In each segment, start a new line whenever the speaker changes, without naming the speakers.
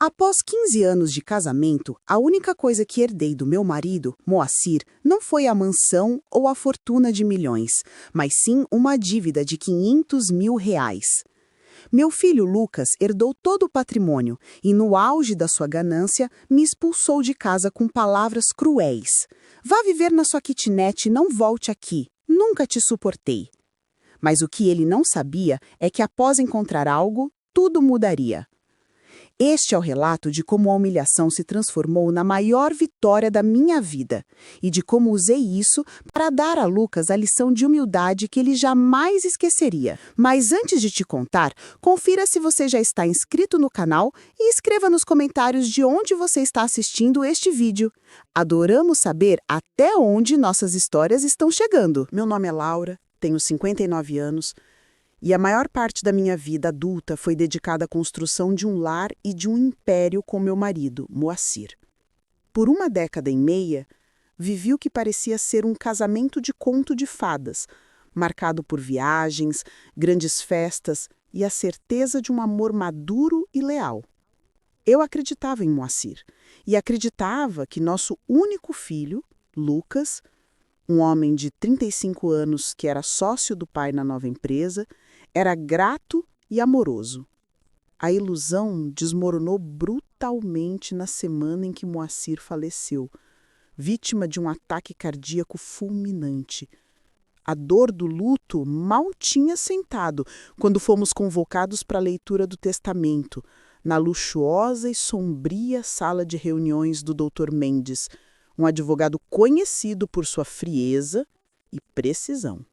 Após 15 anos de casamento, a única coisa que herdei do meu marido, Moacir, não foi a mansão ou a fortuna de milhões, mas sim uma dívida de R$ 500.000. Meu filho Lucas herdou todo o patrimônio e, no auge da sua ganância, me expulsou de casa com palavras cruéis. Vá viver na sua kitnet e não volte aqui. Nunca te suportei. Mas o que ele não sabia é que, após encontrar algo, tudo mudaria. Este é o relato de como a humilhação se transformou na maior vitória da minha vida e de como usei isso para dar a Lucas a lição de humildade que ele jamais esqueceria. Mas antes de te contar, confira se você já está inscrito no canal e escreva nos comentários de onde você está assistindo este vídeo. Adoramos saber até onde nossas histórias estão chegando. Meu nome é Laura, tenho 59 anos. E a maior parte da minha vida adulta foi dedicada à construção de um lar e de um império com meu marido, Moacir. Por 1,5 décadas, vivi o que parecia ser um casamento de conto de fadas, marcado por viagens, grandes festas e a certeza de um amor maduro e leal. Eu acreditava em Moacir e acreditava que nosso único filho, Lucas, um homem de 35 anos que era sócio do pai na nova empresa, era grato e amoroso. A ilusão desmoronou brutalmente na semana em que Moacir faleceu, vítima de um ataque cardíaco fulminante. A dor do luto mal tinha sentado quando fomos convocados para a leitura do testamento, na luxuosa e sombria sala de reuniões do Dr. Mendes, um advogado conhecido por sua frieza e precisão.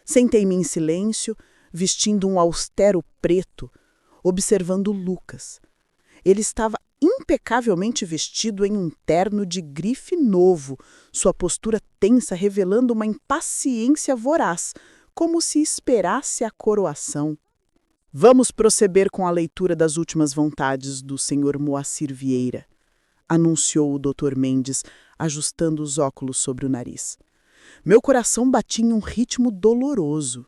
Sentei-me em silêncio, vestindo um austero preto, observando Lucas. Ele estava impecavelmente vestido em um terno de grife novo, sua postura tensa revelando uma impaciência voraz, como se esperasse a coroação. Vamos proceder com a leitura das últimas vontades do Sr. Moacir Vieira, anunciou o Dr. Mendes, ajustando os óculos sobre o nariz. Meu coração batia em um ritmo doloroso.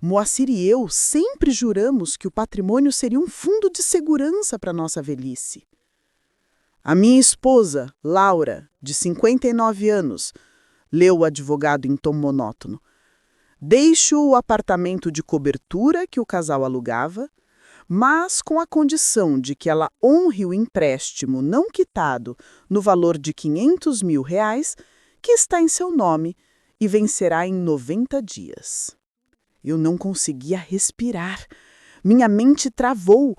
Moacir e eu sempre juramos que o patrimônio seria um fundo de segurança para nossa velhice. A minha esposa, Laura, de 59 anos, leu o advogado em tom monótono. Deixo o apartamento de cobertura que o casal alugava, mas com a condição de que ela honre o empréstimo não quitado no valor de R$ 500.000 que está em seu nome e vencerá em 90 dias. Eu não conseguia respirar. Minha mente travou.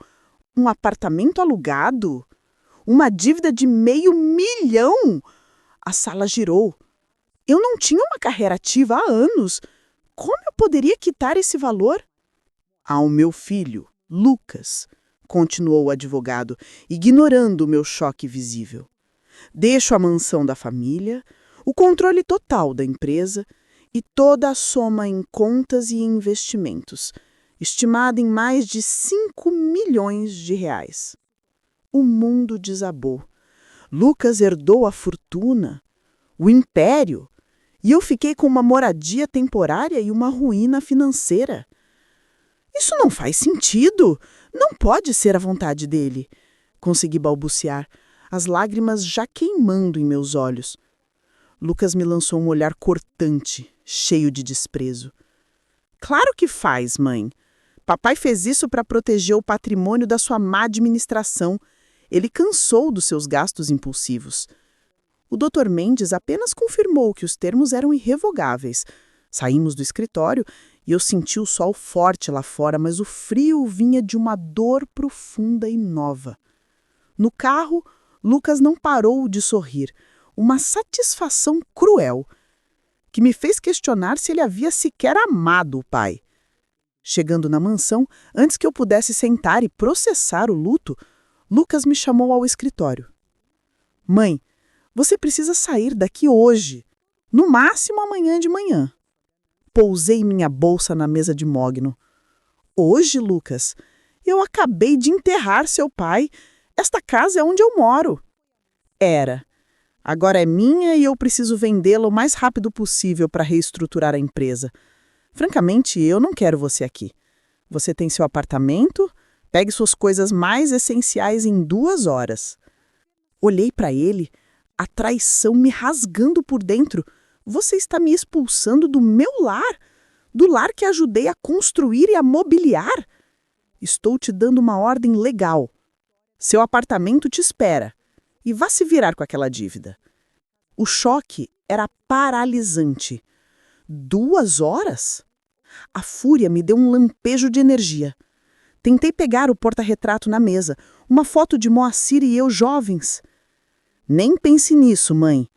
Um apartamento alugado? Uma dívida de R$ 500.000? A sala girou. Eu não tinha uma carreira ativa há anos. Como eu poderia quitar esse valor? Ao meu filho, Lucas, continuou o advogado, ignorando o meu choque visível. Deixo a mansão da família, o controle total da empresa e toda a soma em contas e investimentos, estimada em mais de R$ 5 milhões. O mundo desabou. Lucas herdou a fortuna, o império, e eu fiquei com uma moradia temporária e uma ruína financeira. Isso não faz sentido. Não pode ser a vontade dele. Consegui balbuciar, as lágrimas já queimando em meus olhos. Lucas me lançou um olhar cortante, cheio de desprezo. Claro que faz, mãe. Papai fez isso para proteger o patrimônio da sua má administração. Ele cansou dos seus gastos impulsivos. O Dr. Mendes apenas confirmou que os termos eram irrevogáveis. Saímos do escritório e eu senti o sol forte lá fora, mas o frio vinha de uma dor profunda e nova. No carro, Lucas não parou de sorrir. Uma satisfação cruel, que me fez questionar se ele havia sequer amado o pai. Chegando na mansão, antes que eu pudesse sentar e processar o luto, Lucas me chamou ao escritório. Mãe, você precisa sair daqui hoje, no máximo amanhã de manhã. Pousei minha bolsa na mesa de mogno. Hoje, Lucas, eu acabei de enterrar seu pai. Esta casa é onde eu moro. Era. Agora é minha e eu preciso vendê-la o mais rápido possível para reestruturar a empresa. Francamente, eu não quero você aqui. Você tem seu apartamento,
Pegue suas coisas mais essenciais em 2 horas. Olhei para ele, a traição me rasgando por dentro. Você está me expulsando do meu lar? Do lar que ajudei a construir e a mobiliar? Estou te dando uma ordem legal. Seu apartamento te espera. E vá se virar com aquela dívida. O choque era paralisante. 2 horas? A fúria me deu um lampejo de energia. Tentei pegar o porta-retrato na mesa, uma foto de Moacir e eu jovens. Nem pense nisso, mãe.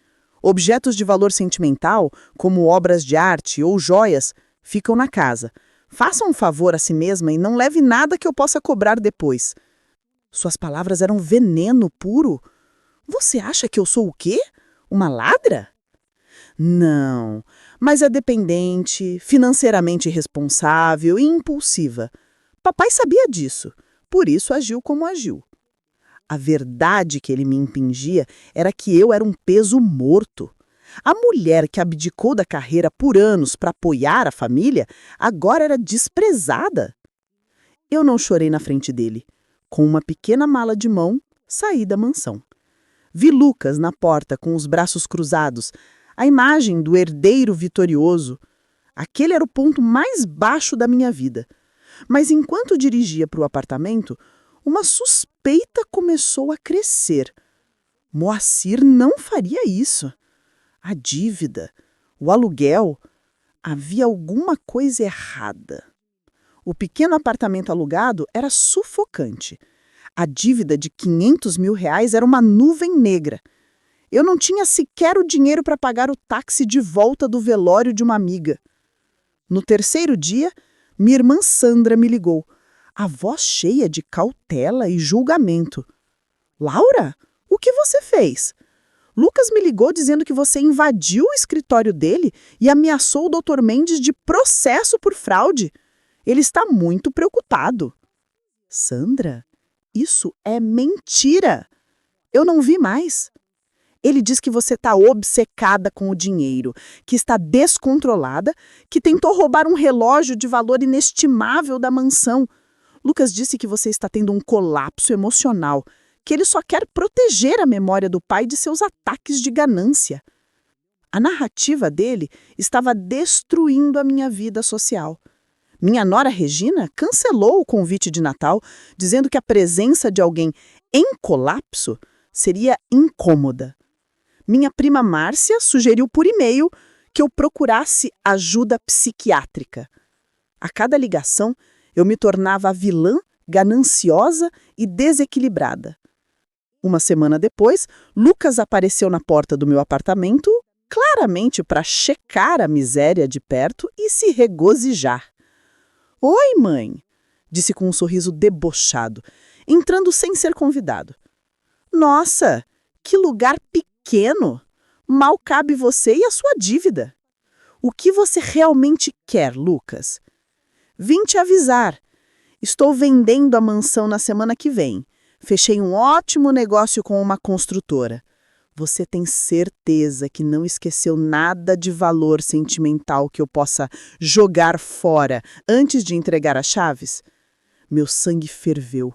Objetos de valor sentimental, como obras de arte ou joias, ficam na casa. Faça um favor a si mesma e não leve nada que eu possa cobrar depois. Suas palavras eram veneno puro. Você acha que eu sou o quê? Uma ladra? Não, mas é dependente, financeiramente irresponsável e impulsiva. Papai sabia disso, por isso agiu como agiu. A verdade que ele me impingia era que eu era um peso morto. A mulher que abdicou da carreira por anos para apoiar a família, agora era desprezada. Eu não chorei na frente dele. Com uma pequena mala de mão, saí da mansão. Vi Lucas na porta com os braços cruzados, a imagem do herdeiro vitorioso. Aquele era o ponto mais baixo da minha vida. Mas enquanto dirigia para o apartamento, uma suspeita começou a crescer. Moacir não faria isso. A dívida, o aluguel, havia alguma coisa errada. O pequeno apartamento alugado era sufocante. A dívida de R$ 500.000 era uma nuvem negra. Eu não tinha sequer o dinheiro para pagar o táxi de volta do velório de uma amiga. No terceiro dia, minha irmã Sandra me ligou, a voz cheia de cautela e julgamento. Laura, o que você fez? Lucas me ligou dizendo que você invadiu o escritório dele e ameaçou o Dr. Mendes de processo por fraude. Ele está muito preocupado. Sandra, isso é mentira. Eu não vi mais. Ele diz que você está obcecada com o dinheiro, que está descontrolada, que tentou roubar um relógio de valor inestimável da mansão. Lucas disse que você está tendo um colapso emocional, que ele só quer proteger a memória do pai de seus ataques de ganância. A narrativa dele estava destruindo a minha vida social. Minha nora Regina cancelou o convite de Natal, dizendo que a presença de alguém em colapso seria incômoda. Minha prima Márcia sugeriu por e-mail que eu procurasse ajuda psiquiátrica. A cada ligação, eu me tornava a vilã, gananciosa e desequilibrada. Uma semana depois, Lucas apareceu na porta do meu apartamento, claramente para checar a miséria de perto e se regozijar. Oi, mãe, disse com um sorriso debochado, entrando sem ser convidado. Nossa, que lugar pequeno! Mal cabe você e a sua dívida. O que você realmente quer, Lucas? Vim te avisar. Estou vendendo a mansão na semana que vem. Fechei um ótimo negócio com uma construtora. Você tem certeza que não esqueceu nada de valor sentimental que eu possa jogar fora antes de entregar as chaves? Meu sangue ferveu.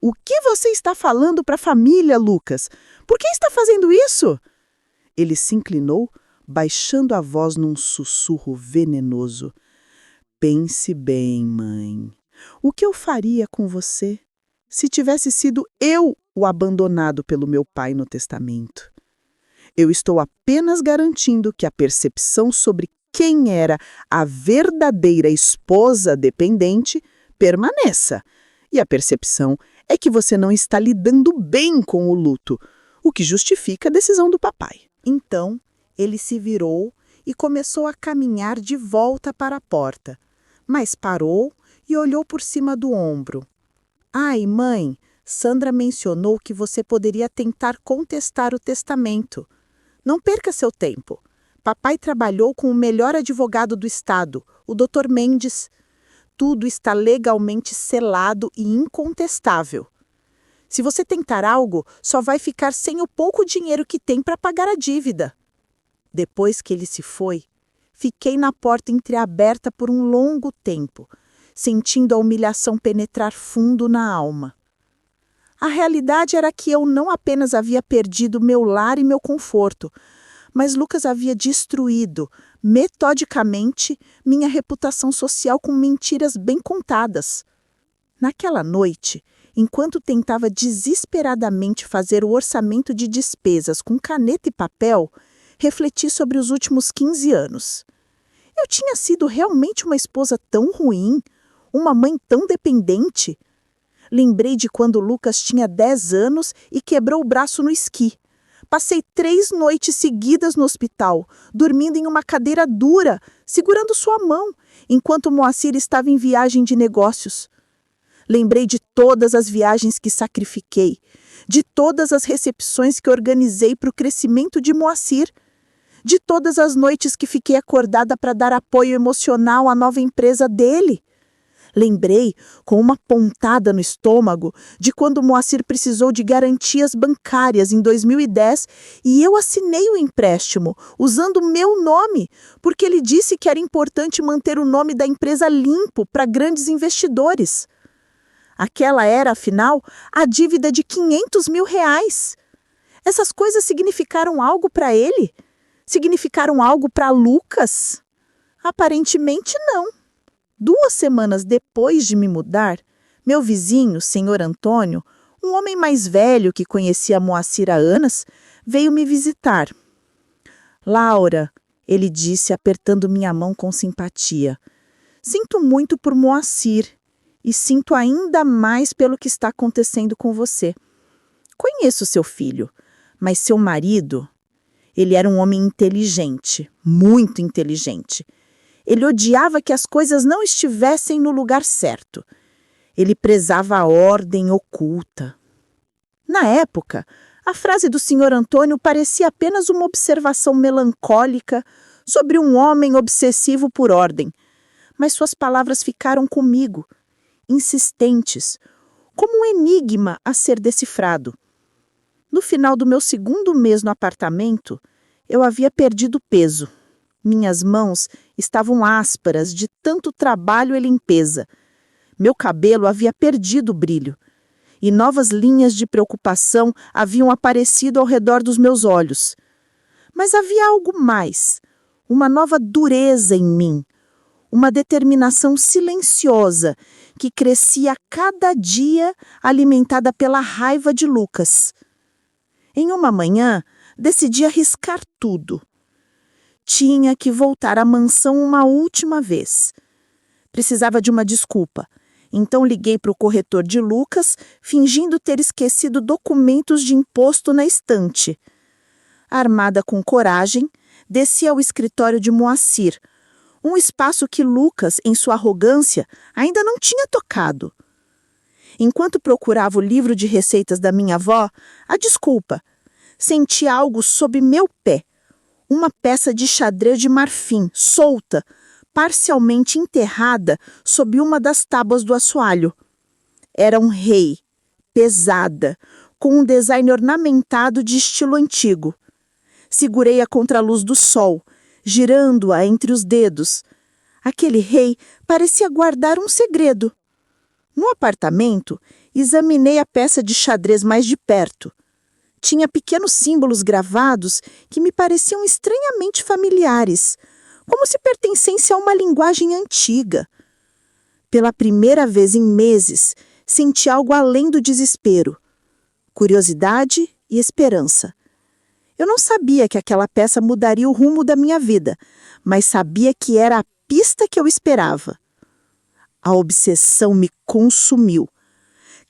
O que você está falando para a família, Lucas? Por que está fazendo isso? Ele se inclinou, baixando a voz num sussurro venenoso. Pense bem, mãe. O que eu faria com você se tivesse sido eu o abandonado pelo meu pai no testamento? Eu estou apenas garantindo que a percepção sobre quem era a verdadeira esposa dependente permaneça. E a percepção é que você não está lidando bem com o luto, o que justifica a decisão do papai. Então, ele se virou e começou a caminhar de volta para a porta, mas parou e olhou por cima do ombro. Ai, mãe, Sandra mencionou que você poderia tentar contestar o testamento. Não perca seu tempo. Papai trabalhou com o melhor advogado do estado, o Dr. Mendes. Tudo está legalmente selado e incontestável. Se você tentar algo, só vai ficar sem o pouco dinheiro que tem para pagar a dívida. Depois que ele se foi, fiquei na porta entreaberta por um longo tempo, sentindo a humilhação penetrar fundo na alma. A realidade era que eu não apenas havia perdido meu lar e meu conforto, mas Lucas havia destruído, metodicamente, minha reputação social com mentiras bem contadas. Naquela noite, enquanto tentava desesperadamente fazer o orçamento de despesas com caneta e papel, refleti sobre os últimos 15 anos. Eu tinha sido realmente uma esposa tão ruim, uma mãe tão dependente. Lembrei de quando Lucas tinha 10 anos e quebrou o braço no esqui. Passei 3 noites seguidas no hospital, dormindo em uma cadeira dura, segurando sua mão, enquanto Moacir estava em viagem de negócios. Lembrei de todas as viagens que sacrifiquei, de todas as recepções que organizei para o crescimento de Moacir, de todas as noites que fiquei acordada para dar apoio emocional à nova empresa dele. Lembrei, com uma pontada no estômago, de quando Moacir precisou de garantias bancárias em 2010 e eu assinei o empréstimo, usando o meu nome, porque ele disse que era importante manter o nome da empresa limpo para grandes investidores. Aquela era, afinal, a dívida de R$500 mil. Essas coisas significaram algo para ele? Significaram algo para Lucas? Aparentemente não. 2 semanas depois de me mudar, meu vizinho, senhor Antônio, um homem mais velho que conhecia Moacir há anos, veio me visitar. Laura, ele disse, apertando minha mão com simpatia, sinto muito por Moacir e sinto ainda mais pelo que está acontecendo com você. Conheço seu filho, mas seu marido, ele era um homem inteligente, muito inteligente. Ele odiava que as coisas não estivessem no lugar certo. Ele prezava a ordem oculta. Na época, a frase do Sr. Antônio parecia apenas uma observação melancólica sobre um homem obsessivo por ordem, mas suas palavras ficaram comigo, insistentes, como um enigma a ser decifrado. No final do meu 2º mês no apartamento, eu havia perdido peso. Minhas mãos estavam ásparas de tanto trabalho e limpeza. Meu cabelo havia perdido o brilho. E novas linhas de preocupação haviam aparecido ao redor dos meus olhos. Mas havia algo mais, uma nova dureza em mim, uma determinação silenciosa que crescia a cada dia, alimentada pela raiva de Lucas. Em uma manhã, decidi arriscar tudo. Tinha que voltar à mansão uma última vez. Precisava de uma desculpa, então liguei para o corretor de Lucas, fingindo ter esquecido documentos de imposto na estante. Armada com coragem, desci ao escritório de Moacir, um espaço que Lucas, em sua arrogância, ainda não tinha tocado. Enquanto procurava o livro de receitas da minha avó, senti algo sob meu pé. Uma peça de xadrez de marfim, solta, parcialmente enterrada sob uma das tábuas do assoalho. Era um rei, pesada, com um design ornamentado de estilo antigo. Segurei-a contra a luz do sol, girando-a entre os dedos. Aquele rei parecia guardar um segredo. No apartamento, examinei a peça de xadrez mais de perto. Tinha pequenos símbolos gravados que me pareciam estranhamente familiares, como se pertencessem a uma linguagem antiga. Pela primeira vez em meses, senti algo além do desespero, curiosidade e esperança. Eu não sabia que aquela peça mudaria o rumo da minha vida, mas sabia que era a pista que eu esperava. A obsessão me consumiu.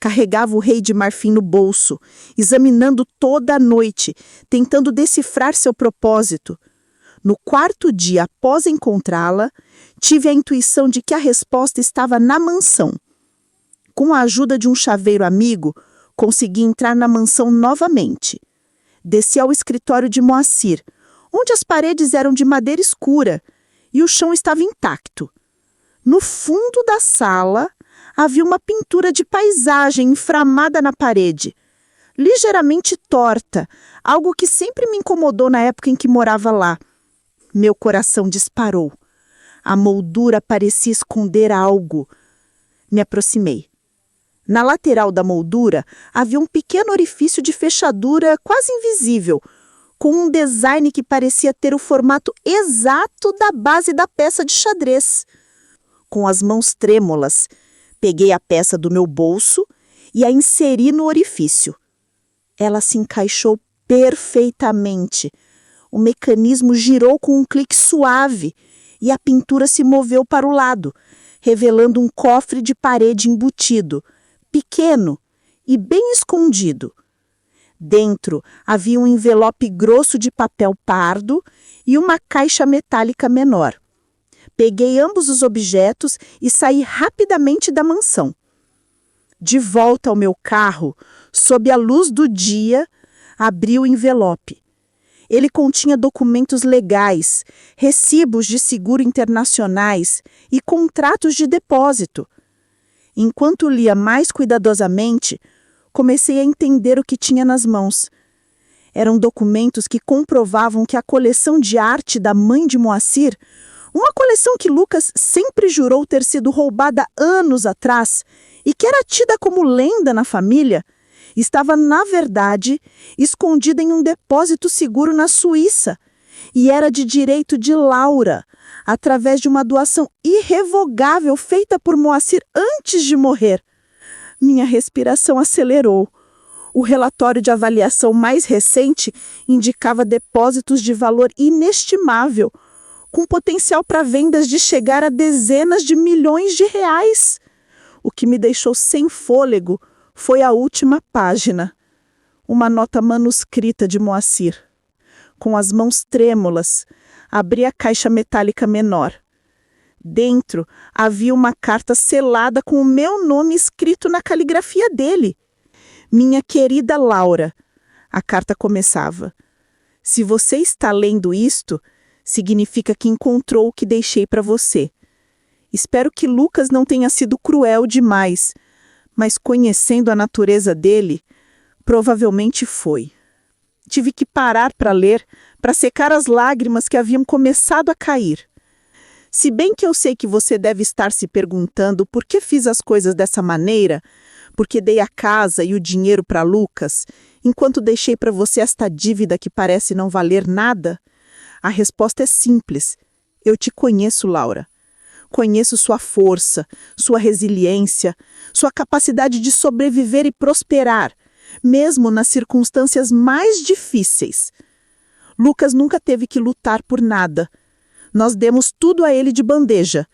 Carregava o rei de marfim no bolso, examinando toda a noite, tentando decifrar seu propósito. No 4º dia após encontrá-la, tive a intuição de que a resposta estava na mansão. Com a ajuda de um chaveiro amigo, consegui entrar na mansão novamente. Desci ao escritório de Moacir, onde as paredes eram de madeira escura e o chão estava intacto. No fundo da sala, havia uma pintura de paisagem inframada na parede, ligeiramente torta, algo que sempre me incomodou na época em que morava lá. Meu coração disparou. A moldura parecia esconder algo, Me aproximei. Na lateral da moldura havia um pequeno orifício de fechadura quase invisível, com um design que parecia ter o formato exato da base da peça de xadrez. Com as mãos trêmulas, peguei a peça do meu bolso e a inseri no orifício. Ela se encaixou perfeitamente. O mecanismo girou com um clique suave e a pintura se moveu para o lado, revelando um cofre de parede embutido, pequeno e bem escondido. Dentro havia um envelope grosso de papel pardo e uma caixa metálica menor. Peguei ambos os objetos e saí rapidamente da mansão. De volta ao meu carro, sob a luz do dia, abri o envelope. Ele continha documentos legais, recibos de seguro internacionais e contratos de depósito. Enquanto lia mais cuidadosamente, comecei a entender o que tinha nas mãos. Eram documentos que comprovavam que a coleção de arte da mãe de Moacir, uma coleção que Lucas sempre jurou ter sido roubada anos atrás e que era tida como lenda na família, estava, na verdade, escondida em um depósito seguro na Suíça e era de direito de Laura, através de uma doação irrevogável feita por Moacir antes de morrer. Minha respiração acelerou. O relatório de avaliação mais recente indicava depósitos de valor inestimável, com potencial para vendas de chegar a dezenas de milhões de reais. O que me deixou sem fôlego foi a última página. Uma nota manuscrita de Moacir. Com as mãos trêmulas, abri a caixa metálica menor. Dentro havia uma carta selada com o meu nome escrito na caligrafia dele. Minha querida Laura. A carta começava: se você está lendo isto, significa que encontrou o que deixei para você. Espero que Lucas não tenha sido cruel demais, mas conhecendo a natureza dele, provavelmente foi. Tive que parar para ler, para secar as lágrimas que haviam começado a cair. Se bem que eu sei que você deve estar se perguntando por que fiz as coisas dessa maneira, porque dei a casa e o dinheiro para Lucas, enquanto deixei para você esta dívida que parece não valer nada, a resposta é simples. Eu te conheço, Laura. Conheço sua força, sua resiliência, sua capacidade de sobreviver e prosperar, mesmo nas circunstâncias mais difíceis. Lucas nunca teve que lutar por nada. Nós demos tudo a ele de bandeja.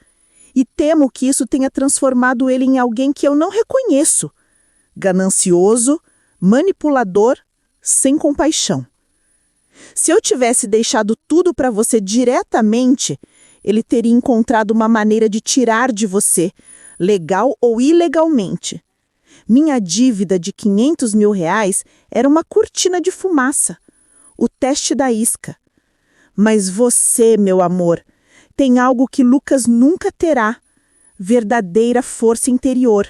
E temo que isso tenha transformado ele em alguém que eu não reconheço. Ganancioso, manipulador, sem compaixão. Se eu tivesse deixado tudo para você diretamente, ele teria encontrado uma maneira de tirar de você, legal ou ilegalmente. Minha dívida de R$500 mil era uma cortina de fumaça, o teste da isca. Mas você, meu amor, tem algo que Lucas nunca terá, verdadeira força interior.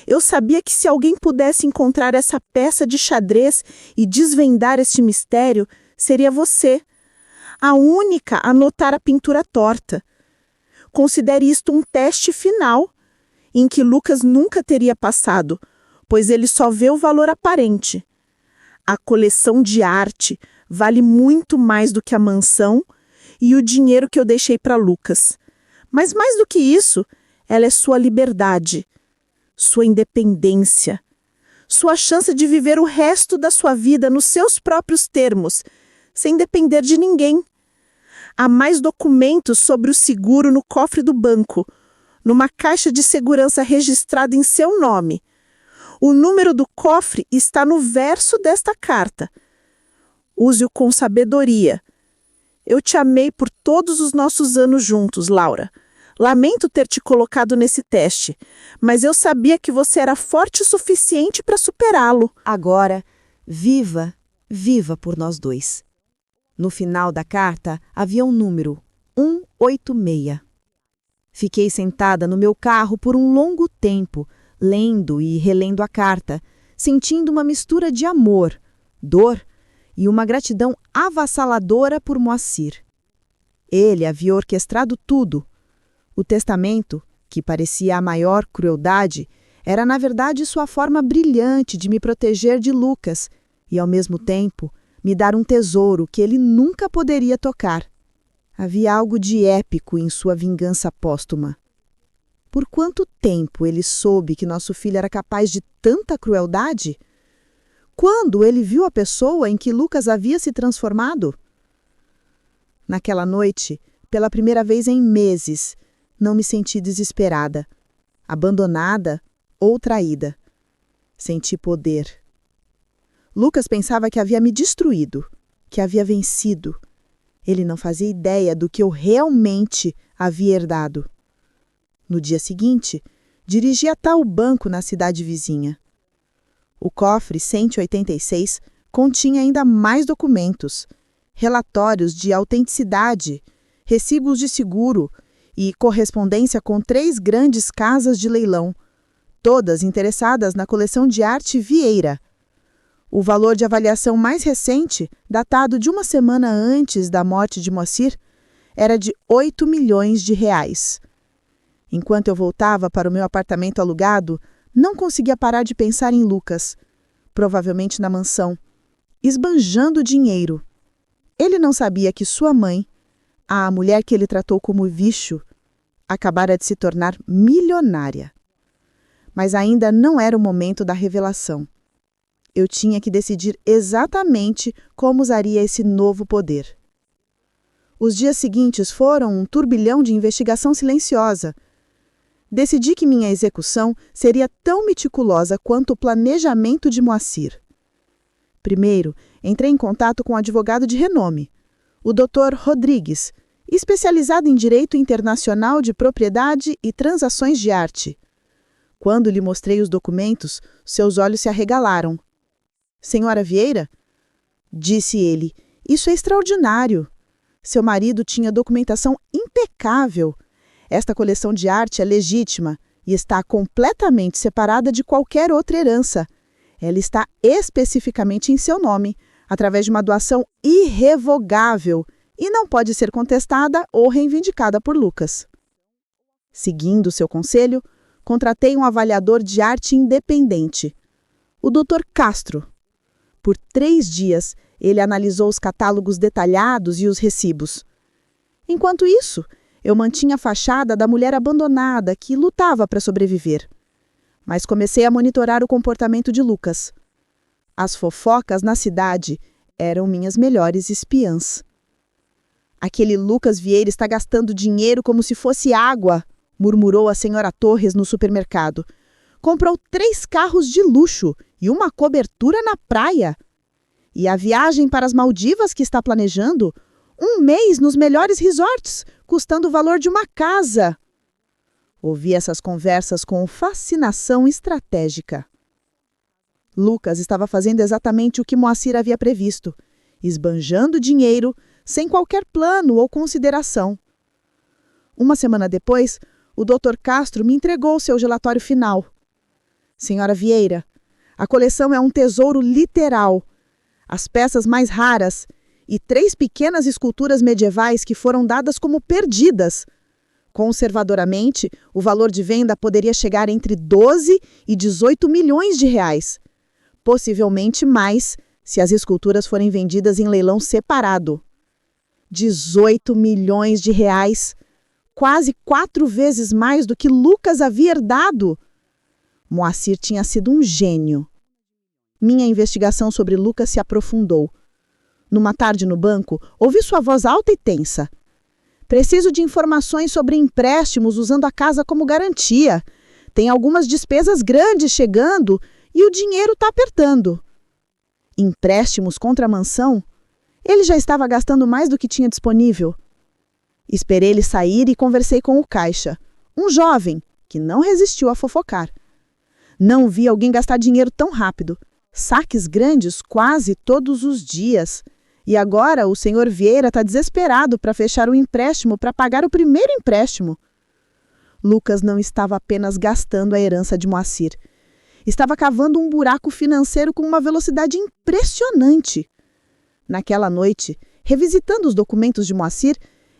Eu sabia que se alguém pudesse encontrar essa peça de xadrez e desvendar este mistério, seria você, a única a notar a pintura torta. Considere isto um teste final, em que Lucas nunca teria passado, pois ele só vê o valor aparente. A coleção de arte vale muito mais do que a mansão e o dinheiro que eu deixei para Lucas. Mas mais do que isso, ela é sua liberdade, sua independência, sua chance de viver o resto da sua vida nos seus próprios termos, sem depender de ninguém. Há mais documentos sobre o seguro no cofre do banco, numa caixa de segurança registrada em seu nome. O número do cofre está no verso desta carta. Use-o com sabedoria. Eu te amei por todos os nossos anos juntos, Laura. Lamento ter te colocado nesse teste, mas eu sabia que você era forte o suficiente para superá-lo.
Agora, viva, viva por nós dois. No final da carta havia um número, 186. Fiquei sentada no meu carro por um longo tempo, lendo e relendo a carta, sentindo uma mistura de amor, dor e uma gratidão avassaladora por Moacir. Ele havia orquestrado tudo. O testamento,
que parecia a maior crueldade, era na verdade sua forma brilhante de me proteger de Lucas e, ao mesmo tempo, me dar um tesouro que ele nunca poderia tocar. Havia algo de épico em sua vingança póstuma. Por quanto tempo ele soube que nosso filho era capaz de tanta crueldade? Quando ele viu a pessoa em que Lucas havia se transformado? Naquela noite, pela primeira vez em meses, não me senti desesperada, abandonada ou traída. Senti poder. Lucas pensava que havia me destruído, que havia vencido. Ele não fazia ideia do que eu realmente havia herdado. No dia seguinte, dirigi até o banco na cidade vizinha. O cofre 186 continha ainda mais documentos, relatórios de autenticidade, recibos de seguro e correspondência com 3 grandes casas de leilão, todas interessadas na coleção de arte Vieira. O valor de avaliação mais recente, datado de uma semana antes da morte de Moacir, era de 8 milhões de reais. Enquanto eu voltava para o meu apartamento alugado, não conseguia parar de pensar em Lucas, provavelmente na mansão, esbanjando dinheiro. Ele não sabia que sua mãe, a mulher que ele tratou como bicho, acabara de se tornar milionária. Mas ainda não era o momento da revelação. Eu tinha que decidir exatamente como usaria esse novo poder. Os dias seguintes foram um turbilhão de investigação silenciosa. Decidi que minha execução seria tão meticulosa quanto o planejamento de Moacir. Primeiro, entrei em contato com um advogado de renome, o Dr. Rodrigues, especializado em Direito Internacional de Propriedade e Transações de Arte. Quando lhe mostrei os documentos, seus olhos se arregalaram. Senhora Vieira? Disse ele, isso é extraordinário. Seu marido tinha documentação impecável. Esta coleção de arte é legítima e está completamente separada de qualquer outra herança. Ela está especificamente em seu nome, através de uma doação irrevogável e não pode ser contestada ou reivindicada por Lucas. Seguindo seu conselho, contratei um avaliador de arte independente, o Dr. Castro. Por 3 dias, ele analisou os catálogos detalhados e os recibos. Enquanto isso, eu mantinha a fachada da mulher abandonada que lutava para sobreviver. Mas comecei a monitorar o comportamento de Lucas. As fofocas na cidade eram minhas melhores espiãs. Aquele Lucas Vieira está gastando dinheiro como se fosse água, murmurou a senhora Torres no supermercado. Comprou 3 carros de luxo e uma cobertura na praia. E a viagem para as Maldivas que está planejando? 1 mês nos melhores resorts, custando o valor de uma casa. Ouvi essas conversas com fascinação estratégica. Lucas estava fazendo exatamente o que Moacir havia previsto, esbanjando dinheiro sem qualquer plano ou consideração. Uma semana depois, o Dr. Castro me entregou seu relatório final. Senhora Vieira, a coleção é um tesouro literal. As peças mais raras e 3 pequenas esculturas medievais que foram dadas como perdidas. Conservadoramente, o valor de venda poderia chegar entre 12 e 18 milhões de reais. Possivelmente mais, se as esculturas forem vendidas em leilão separado. 18 milhões de reais, quase 4 vezes mais do que Lucas havia herdado. Moacir tinha sido um gênio. Minha investigação sobre Lucas se aprofundou. Numa tarde no banco, ouvi sua voz alta e tensa. Preciso de informações sobre empréstimos usando a casa como garantia. Tem algumas despesas grandes chegando e o dinheiro está apertando. Empréstimos contra a mansão? Ele já estava gastando mais do que tinha disponível. Esperei ele sair e conversei com o caixa, um jovem que não resistiu a fofocar. Não vi alguém gastar dinheiro tão rápido. Saques grandes quase todos os dias. E agora o senhor Vieira está desesperado para fechar o empréstimo para pagar o primeiro empréstimo. Lucas não estava apenas gastando a herança de Moacir. Estava cavando um buraco financeiro com uma velocidade impressionante. Naquela noite, revisitando os documentos de Moacir,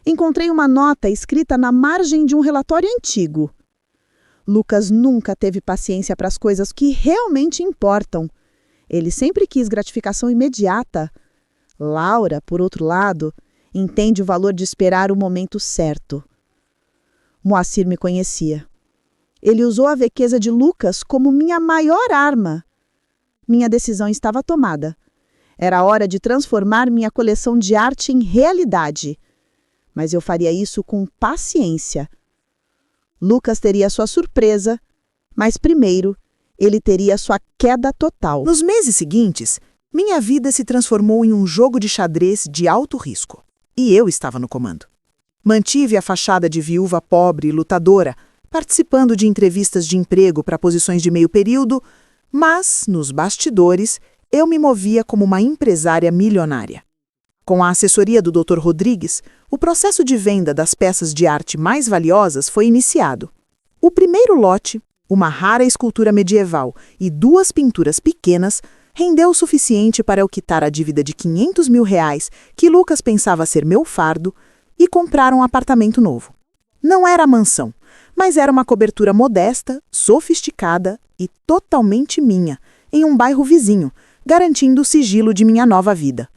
encontrei uma nota escrita na margem de um relatório antigo. Lucas nunca teve paciência para as coisas que realmente importam. Ele sempre quis gratificação imediata. Laura, por outro lado, entende o valor de esperar o momento certo. Moacir me conhecia. Ele usou a vequeza de Lucas como minha maior arma. Minha decisão estava tomada. Era hora de transformar minha coleção de arte em realidade. Mas eu faria isso com paciência. Lucas teria sua surpresa, mas primeiro ele teria sua queda total.
Nos meses seguintes, minha vida se transformou em um jogo de xadrez de alto risco. E eu estava no comando. Mantive a fachada de viúva pobre e lutadora, participando de entrevistas de emprego para posições de meio período, mas, nos bastidores, eu me movia como uma empresária milionária. Com a assessoria do Dr. Rodrigues, o processo de venda das peças de arte mais valiosas foi iniciado. O primeiro lote, uma rara escultura medieval e 2 pinturas pequenas, rendeu o suficiente para eu quitar a dívida de R$500 mil que Lucas pensava ser meu fardo e comprar um apartamento novo. Não era mansão, mas era uma cobertura modesta, sofisticada e totalmente minha, em um bairro vizinho, garantindo o sigilo de minha nova vida.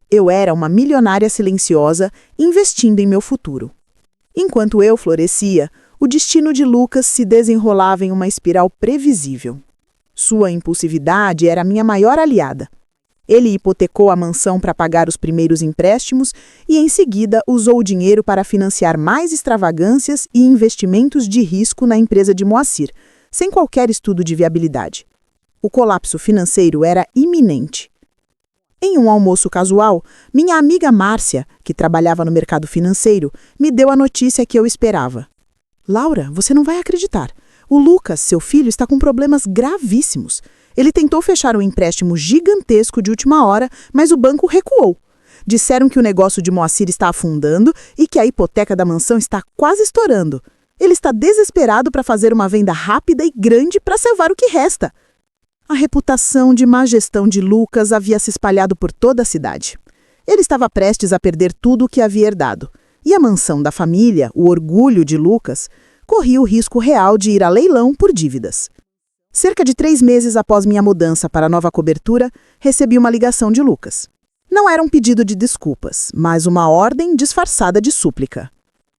Eu era uma milionária silenciosa investindo em meu futuro. Enquanto eu florescia, o destino de Lucas se desenrolava em uma espiral previsível. Sua impulsividade era minha maior aliada. Ele hipotecou a mansão para pagar os primeiros empréstimos e, em seguida, usou o dinheiro para financiar mais extravagâncias e investimentos de risco na empresa de Moacir, sem qualquer estudo de viabilidade. O colapso financeiro era iminente. Em um almoço casual, minha amiga Márcia, que trabalhava no mercado financeiro, me deu a notícia que eu esperava. Laura, você não vai acreditar. O Lucas, seu filho, está com problemas gravíssimos. Ele tentou fechar um empréstimo gigantesco de última hora, mas o banco recuou. Disseram que o negócio de Moacir está afundando e que a hipoteca da mansão está quase estourando. Ele está desesperado para fazer uma venda rápida e grande para salvar o que resta. A reputação de má gestão de Lucas havia se espalhado por toda a cidade. Ele estava prestes a perder tudo o que havia herdado. E a mansão da família, o orgulho de Lucas, corria o risco real de ir a leilão por dívidas. Cerca de 3 meses após minha mudança para a nova cobertura, recebi uma ligação de Lucas. Não era um pedido de desculpas, mas uma ordem disfarçada de súplica.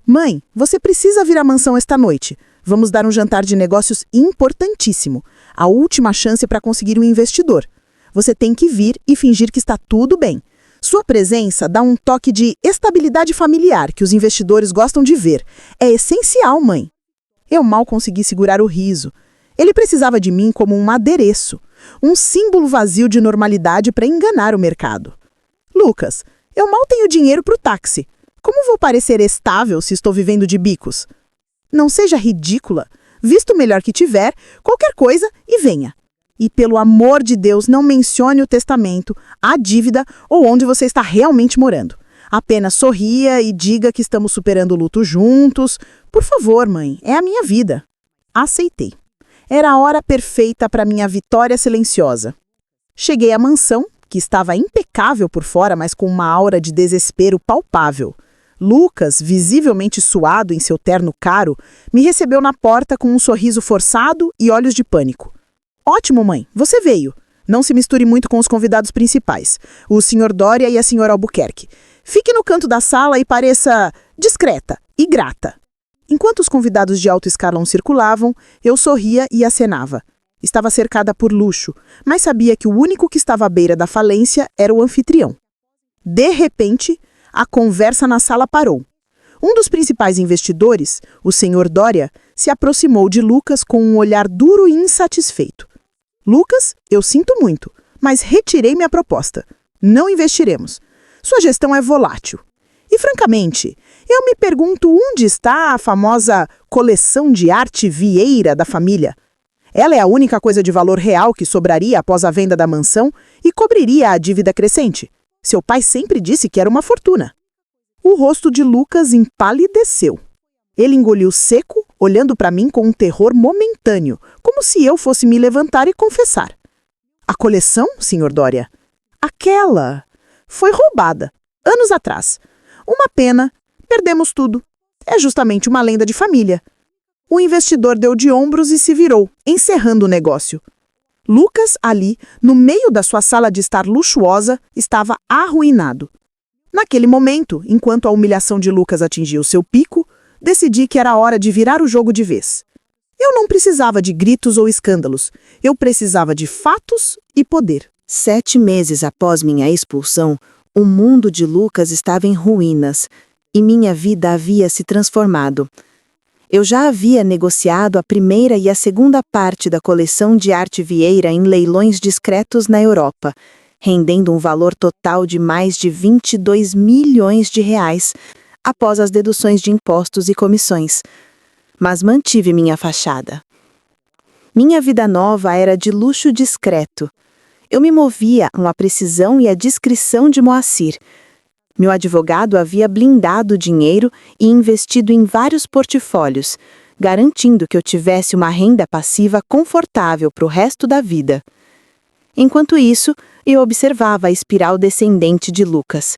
Mãe, você precisa vir à mansão esta noite. Vamos dar um jantar de negócios importantíssimo. A última chance para conseguir um investidor. Você tem que vir e fingir que está tudo bem. Sua presença dá um toque de estabilidade familiar que os investidores gostam de ver. É essencial, mãe. Eu mal consegui segurar o riso. Ele precisava de mim como um adereço, um símbolo vazio de normalidade para enganar o mercado. Lucas, eu mal tenho dinheiro para o táxi. Como vou parecer estável se estou vivendo de bicos? Não seja ridícula. Visto o melhor que tiver, qualquer coisa e venha. E, pelo amor de Deus, não mencione o testamento, a dívida ou onde você está realmente morando. Apenas sorria e diga que estamos superando o luto juntos. Por favor, mãe, é a minha vida. Aceitei. Era a hora perfeita para minha vitória silenciosa. Cheguei à mansão, que estava impecável por fora, mas com uma aura de desespero palpável. Lucas, visivelmente suado em seu terno caro, me recebeu na porta com um sorriso forçado e olhos de pânico. Ótimo, mãe, você veio. Não se misture muito com os convidados principais, o Sr. Dória e a Sra. Albuquerque. Fique no canto da sala e pareça discreta e grata. Enquanto os convidados de alto escalão circulavam, eu sorria e acenava. Estava cercada por luxo, mas sabia que o único que estava à beira da falência era o anfitrião. De repente, a conversa na sala parou. Um dos principais investidores, o Sr. Dória, se aproximou de Lucas com um olhar duro e insatisfeito. Lucas, eu sinto muito, mas retirei minha proposta. Não investiremos. Sua gestão é volátil. E, francamente, eu me pergunto onde está a famosa coleção de arte Vieira da família. Ela é a única coisa de valor real que sobraria após a venda da mansão e cobriria a dívida crescente. Seu pai sempre disse que era uma fortuna. O rosto de Lucas empalideceu. Ele engoliu seco, olhando para mim com um terror momentâneo, como se eu fosse me levantar e confessar. A coleção, Sr. Dória? Aquela foi roubada, anos atrás. Uma pena, perdemos tudo. É justamente uma lenda de família.
O investidor deu de ombros e se virou, encerrando o negócio. Lucas, ali, no meio da sua sala de estar luxuosa, estava arruinado. Naquele momento, enquanto a humilhação de Lucas atingia o seu pico, decidi que era hora de virar o jogo de vez. Eu não precisava de gritos ou escândalos. Eu precisava de fatos e poder. 7 meses após minha expulsão, o mundo de Lucas estava em ruínas e minha vida havia se transformado. Eu já havia negociado a primeira e a segunda parte da coleção de arte Vieira em leilões discretos na Europa, rendendo um valor total de mais de 22 milhões de reais, após as deduções de impostos e comissões. Mas mantive minha fachada. Minha vida nova era de luxo discreto. Eu me movia com a precisão e a discrição de Moacir. Meu advogado havia blindado o dinheiro e investido em vários portfólios, garantindo que eu tivesse uma renda passiva confortável para o resto da vida. Enquanto isso, eu observava a espiral descendente de Lucas.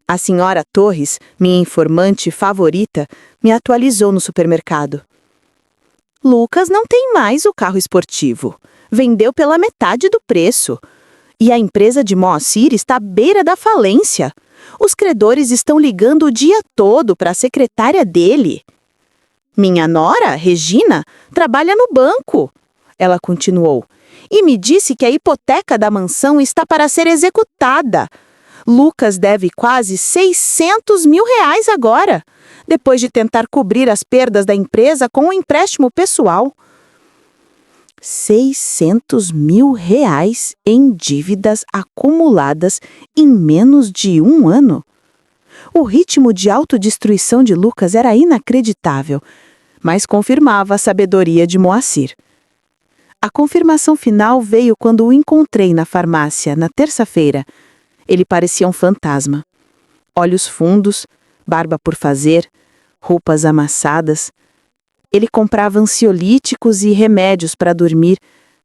A senhora Torres, minha informante favorita, me atualizou no supermercado. Lucas não tem mais o carro esportivo. Vendeu pela metade do preço. E a empresa de Moacir está à beira da falência. Os credores estão ligando o dia todo para a secretária dele. Minha nora, Regina, trabalha no banco, ela continuou, e me disse que a hipoteca da mansão está para ser executada. Lucas deve quase 600 mil reais agora, depois de tentar cobrir as perdas da empresa com um empréstimo pessoal. 600 mil reais em dívidas acumuladas em menos de um ano. O ritmo de autodestruição de Lucas era inacreditável, mas confirmava a sabedoria de Moacir. A confirmação final veio quando o encontrei na farmácia, na terça-feira. Ele parecia um fantasma. Olhos fundos, barba por fazer, roupas amassadas. Ele comprava ansiolíticos e remédios para dormir,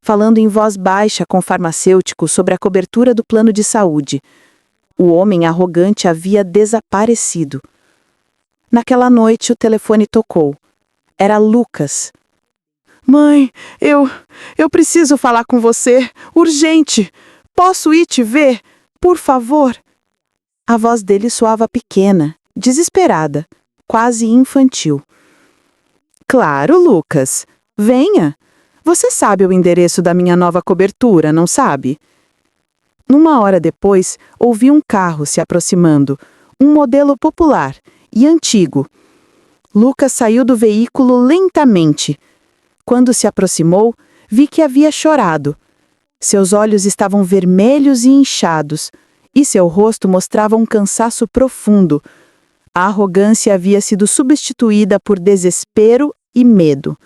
falando em voz baixa com farmacêuticos sobre a cobertura do plano de saúde. O homem arrogante havia desaparecido. Naquela noite, o telefone tocou. Era Lucas. Mãe, eu preciso falar com você, urgente. Posso ir te ver, por favor? A voz dele soava pequena, desesperada, quase infantil. Claro, Lucas. Venha. Você sabe o endereço da minha nova cobertura, não sabe? Uma hora depois, ouvi um carro se aproximando, um modelo popular e antigo. Lucas saiu do veículo lentamente. Quando se aproximou, vi que havia chorado. Seus olhos estavam vermelhos e inchados, e seu rosto mostrava um cansaço profundo. A arrogância havia sido substituída por desespero e medo.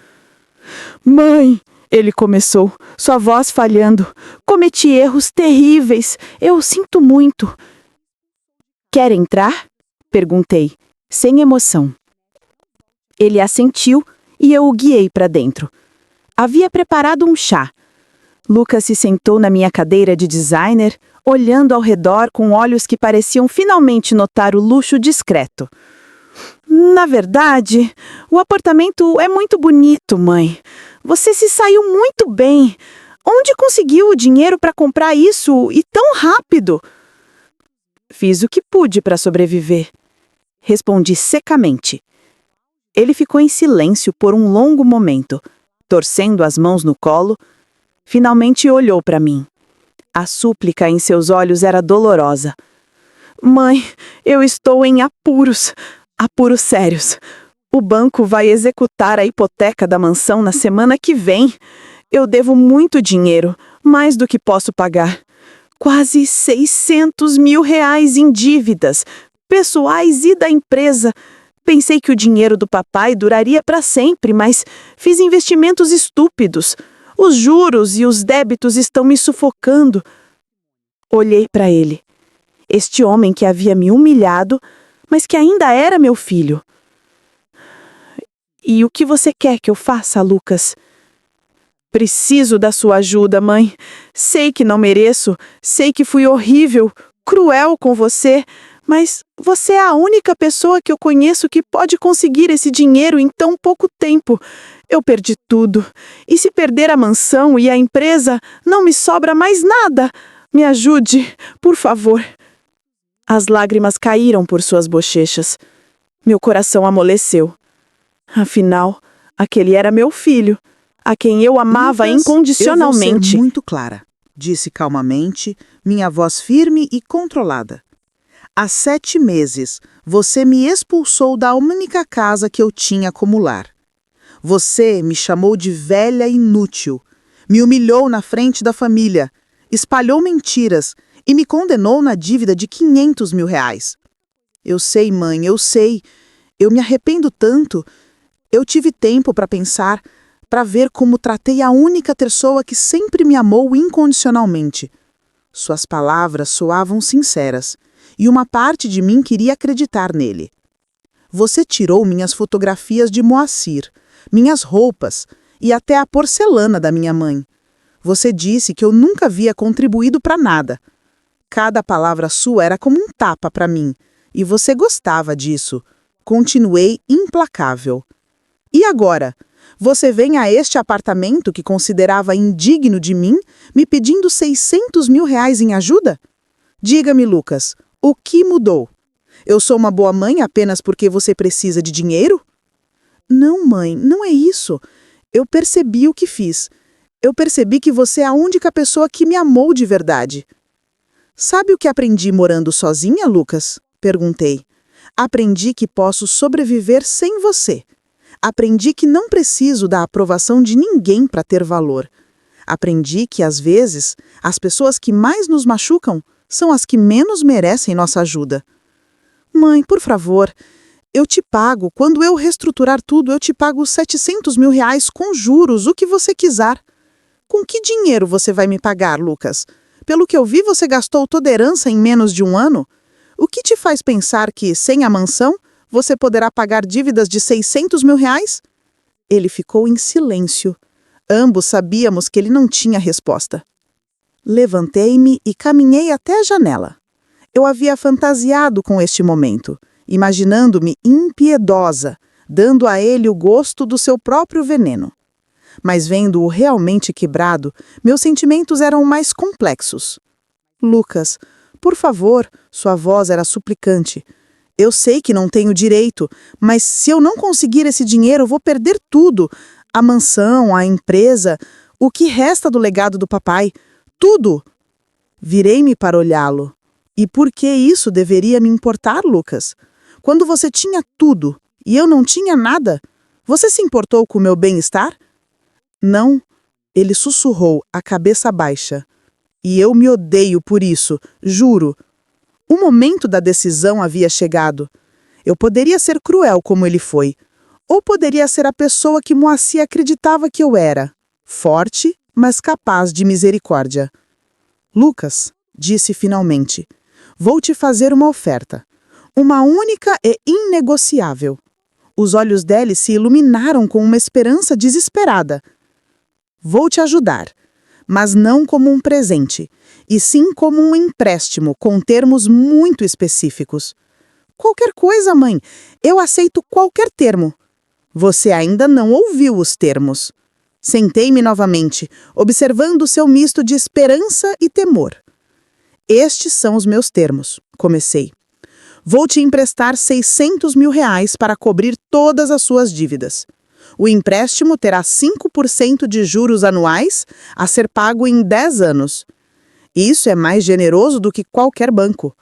Mãe, ele começou, sua voz falhando. Cometi erros terríveis. Eu sinto muito. Quer entrar? Perguntei, sem emoção. Ele assentiu e eu o guiei para dentro. Havia preparado um chá. Lucas se sentou na minha cadeira de designer, olhando ao redor com olhos que pareciam finalmente notar o luxo discreto. Na verdade, o apartamento é muito bonito, mãe. Você se saiu muito bem. Onde conseguiu o dinheiro para comprar isso e tão rápido? Fiz o que pude para sobreviver. Respondi secamente. Ele ficou em silêncio por um longo momento, torcendo as mãos no colo. Finalmente olhou para mim. A súplica em seus olhos era dolorosa. Mãe, eu estou em apuros. Apuros sérios. O banco vai executar a hipoteca da mansão na semana que vem. Eu devo muito dinheiro, mais do que posso pagar. Quase 600 mil reais em dívidas, pessoais e da empresa. Pensei que o dinheiro do papai duraria para sempre, mas fiz investimentos estúpidos. Os juros e os débitos estão me sufocando. Olhei para ele. Este homem que havia me humilhado, mas que ainda era meu filho. E o que você quer que eu faça, Lucas? Preciso da sua ajuda, mãe. Sei que não mereço, sei que fui horrível, cruel com você, Mas você é a única pessoa que eu conheço que pode conseguir esse dinheiro em tão pouco tempo. Eu perdi tudo. E se perder a mansão e a empresa, não me sobra mais nada. Me ajude, por favor. As lágrimas caíram por suas bochechas. Meu coração amoleceu. Afinal, aquele era meu filho, a quem eu amava
Lucas,
incondicionalmente.
Eu vou ser muito clara, disse calmamente, minha voz firme e controlada. Há 7 meses, você me expulsou da única casa que eu tinha como lar. Você me chamou de velha inútil, me humilhou na frente da família, espalhou mentiras e me condenou na dívida de 500 mil reais. Eu sei, mãe, eu sei. Eu me arrependo tanto. Eu tive tempo para pensar, para ver como tratei a única pessoa que sempre me amou incondicionalmente. Suas palavras soavam sinceras, e uma parte de mim queria acreditar nele. Você tirou minhas fotografias de Moacir, minhas roupas e até a porcelana da minha mãe. Você disse que eu nunca havia contribuído para nada. Cada palavra sua era como um tapa para mim, e você gostava disso. Continuei implacável. E agora? Você vem a este apartamento que considerava indigno de mim, me pedindo 600 mil reais em ajuda? Diga-me, Lucas, o que mudou? Eu sou uma boa mãe apenas porque você precisa de dinheiro? Não, mãe, não é isso. Eu percebi o que fiz. Eu percebi que você é a única pessoa que me amou de verdade. Sabe o que aprendi morando sozinha, Lucas? Perguntei. Aprendi que posso sobreviver sem você. Aprendi que não preciso da aprovação de ninguém para ter valor. Aprendi que, às vezes, as pessoas que mais nos machucam são as que menos merecem nossa ajuda. Mãe, por favor, eu te pago. Quando eu reestruturar tudo, eu te pago 700 mil reais com juros, o que você quiser. Com que dinheiro você vai me pagar, Lucas? Pelo que eu vi, você gastou toda a herança em menos de 1 ano. O que te faz pensar que, sem a mansão, você poderá pagar dívidas de 600 mil reais? Ele ficou em silêncio. Ambos sabíamos que ele não tinha resposta. Levantei-me e caminhei até a janela. Eu havia fantasiado com este momento, imaginando-me impiedosa, dando a ele o gosto do seu próprio veneno. Mas vendo-o realmente quebrado, meus sentimentos eram mais complexos. Lucas, por favor, sua voz era suplicante. Eu sei que não tenho direito, mas se eu não conseguir esse dinheiro, vou perder tudo. A mansão, a empresa, o que resta do legado do papai. Tudo! Virei-me para olhá-lo. E por que isso deveria me importar, Lucas? Quando você tinha tudo e eu não tinha nada, você se importou com o meu bem-estar? Não, ele sussurrou, a cabeça baixa. E eu me odeio por isso, juro. O momento da decisão havia chegado. Eu poderia ser cruel como ele foi, ou poderia ser a pessoa que Moacir acreditava que eu era, forte, mas capaz de misericórdia. Lucas, disse finalmente, vou te fazer uma oferta. Uma única e inegociável. Os olhos dele se iluminaram com uma esperança desesperada. Vou te ajudar, mas não como um presente, e sim como um empréstimo com termos muito específicos. Qualquer coisa, mãe, eu aceito qualquer termo. Você ainda não ouviu os termos. Sentei-me novamente, observando o seu misto de esperança e temor. Estes são os meus termos, comecei. Vou te emprestar 600 mil reais para cobrir todas as suas dívidas. O empréstimo terá 5% de juros anuais a ser pago em 10 anos. Isso é mais generoso do que qualquer banco.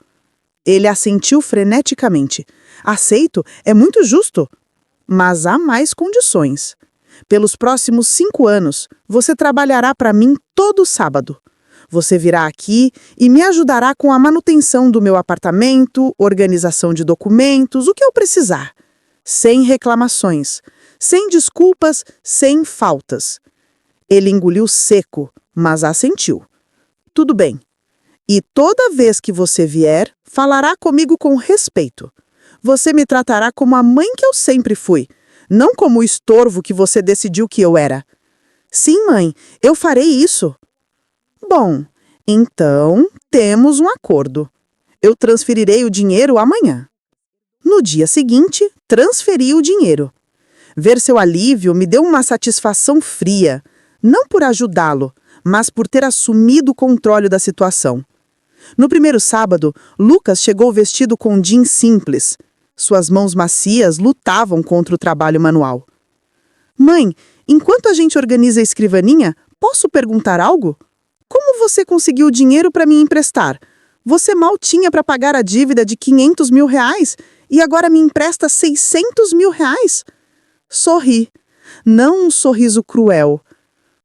Ele assentiu freneticamente. Aceito, é muito justo. Mas há mais condições. Pelos próximos 5 anos, você trabalhará para mim todo sábado. Você virá aqui e me ajudará com a manutenção do meu apartamento, organização de documentos, o que eu precisar. Sem reclamações, sem desculpas, sem faltas. Ele engoliu seco, mas assentiu. Tudo bem. E toda vez que você vier, falará comigo com respeito. Você me tratará como a mãe que eu sempre fui, não como o estorvo que você decidiu que eu era. Sim, mãe, eu farei isso. Bom, então temos um acordo.
Eu transferirei o dinheiro amanhã. No dia seguinte, transferi o dinheiro. Ver seu alívio me deu uma satisfação fria, não por ajudá-lo, mas por ter assumido o controle da situação. No primeiro sábado, Lucas chegou vestido com jeans simples. Suas mãos macias lutavam contra o trabalho manual. Mãe, enquanto a gente organiza a escrivaninha, posso perguntar algo? Como você conseguiu dinheiro para me emprestar? Você mal tinha para pagar a dívida de 500 mil reais e agora me empresta 600 mil reais? Sorri. Não um sorriso cruel.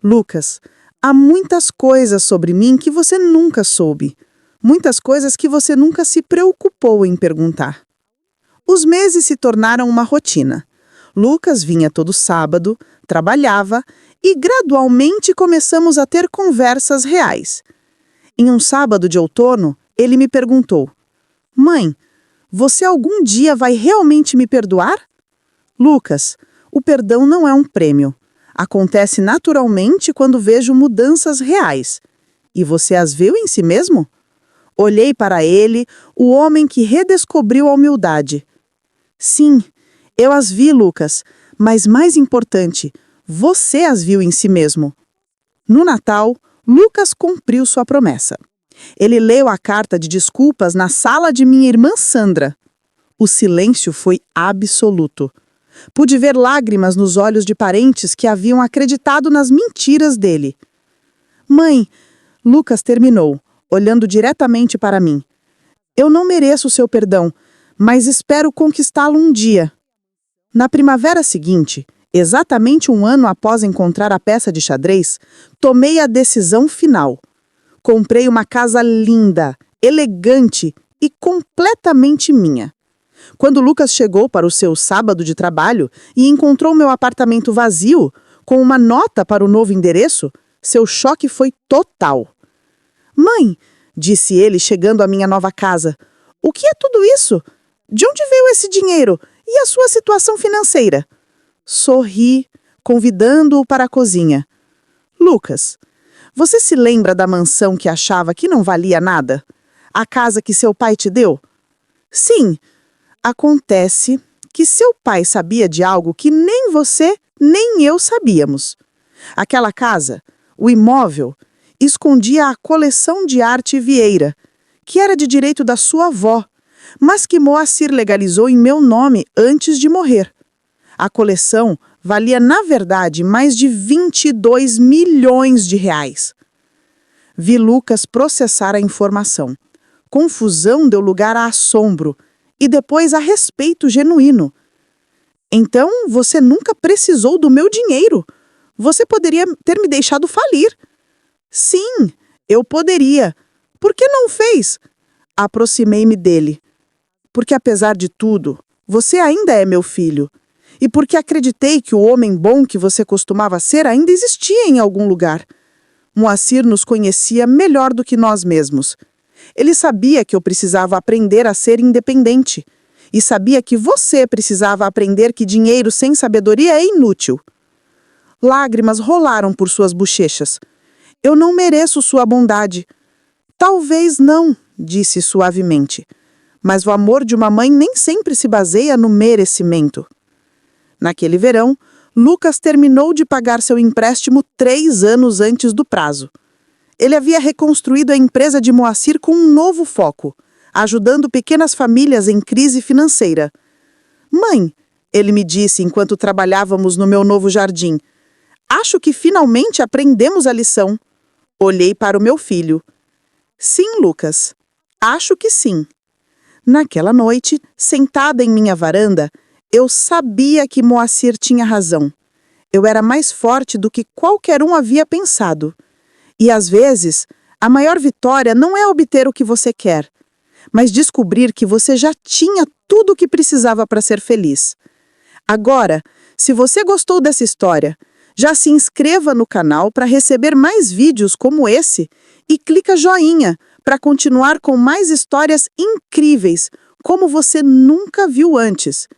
Lucas, há muitas coisas sobre mim que você nunca soube. Muitas coisas que você nunca se preocupou em perguntar. Os meses se tornaram uma rotina. Lucas vinha todo sábado, trabalhava e gradualmente começamos a ter conversas reais. Em um sábado de outono, ele me perguntou: Mãe, você algum dia vai realmente me perdoar? Lucas, o perdão não é um prêmio. Acontece naturalmente quando vejo mudanças reais. E você as viu em si mesmo? Olhei para ele, o homem que redescobriu a humildade. Sim, eu as vi, Lucas, mas mais importante, você as viu em si mesmo. No Natal, Lucas cumpriu sua promessa. Ele leu a carta de desculpas na sala de minha irmã Sandra. O silêncio foi absoluto. Pude ver lágrimas nos olhos de parentes que haviam acreditado nas mentiras dele. Mãe, Lucas terminou, olhando diretamente para mim. Eu não mereço o seu perdão, mas espero conquistá-lo um dia. Na primavera seguinte, exatamente um ano após encontrar a peça de xadrez, tomei a decisão final. Comprei uma casa linda, elegante e completamente minha. Quando Lucas chegou para o seu sábado de trabalho e encontrou meu apartamento vazio, com uma nota para o novo endereço, seu choque foi total. Mãe, disse ele chegando à minha nova casa, o que é tudo isso? De onde veio esse dinheiro? E a sua situação financeira? Sorri, convidando-o para a cozinha. Lucas, você se lembra da mansão que achava que não valia nada? A casa que seu pai te deu? Sim. Acontece que seu pai sabia de algo que nem você, nem eu sabíamos. Aquela casa, o imóvel, escondia a coleção de arte Vieira, que era de direito da sua avó, mas que Moacir legalizou em meu nome antes de morrer. A coleção valia, na verdade, mais de 22 milhões de reais. Vi Lucas processar a informação. Confusão deu lugar a assombro e depois a respeito genuíno. Então, você nunca precisou do meu dinheiro. Você poderia ter me deixado falir. Sim, eu poderia. Por que não fez? Aproximei-me dele. Porque, apesar de tudo, você ainda é meu filho. E porque acreditei que o homem bom que você costumava ser ainda existia em algum lugar. Moacir nos conhecia melhor do que nós mesmos. Ele sabia que eu precisava aprender a ser independente. E sabia que você precisava aprender que dinheiro sem sabedoria é inútil. Lágrimas rolaram por suas bochechas. Eu não mereço sua bondade. Talvez não, disse suavemente. Mas o amor de uma mãe nem sempre se baseia no merecimento. Naquele verão, Lucas terminou de pagar seu empréstimo 3 anos antes do prazo. Ele havia reconstruído a empresa de Moacir com um novo foco, ajudando pequenas famílias em crise financeira. Mãe, ele me disse enquanto trabalhávamos no meu novo jardim, acho que finalmente aprendemos a lição. Olhei para o meu filho. Sim, Lucas, acho que sim. Naquela noite, sentada em minha varanda, eu sabia que Moacir tinha razão. Eu era mais forte do que qualquer um havia pensado. E às vezes, a maior vitória não é obter o que você quer, mas descobrir que você já tinha tudo o que precisava para ser feliz. Agora, se você gostou dessa história, já se inscreva no canal para receber mais vídeos como esse e clica joinha para continuar com mais histórias incríveis, como você nunca viu antes.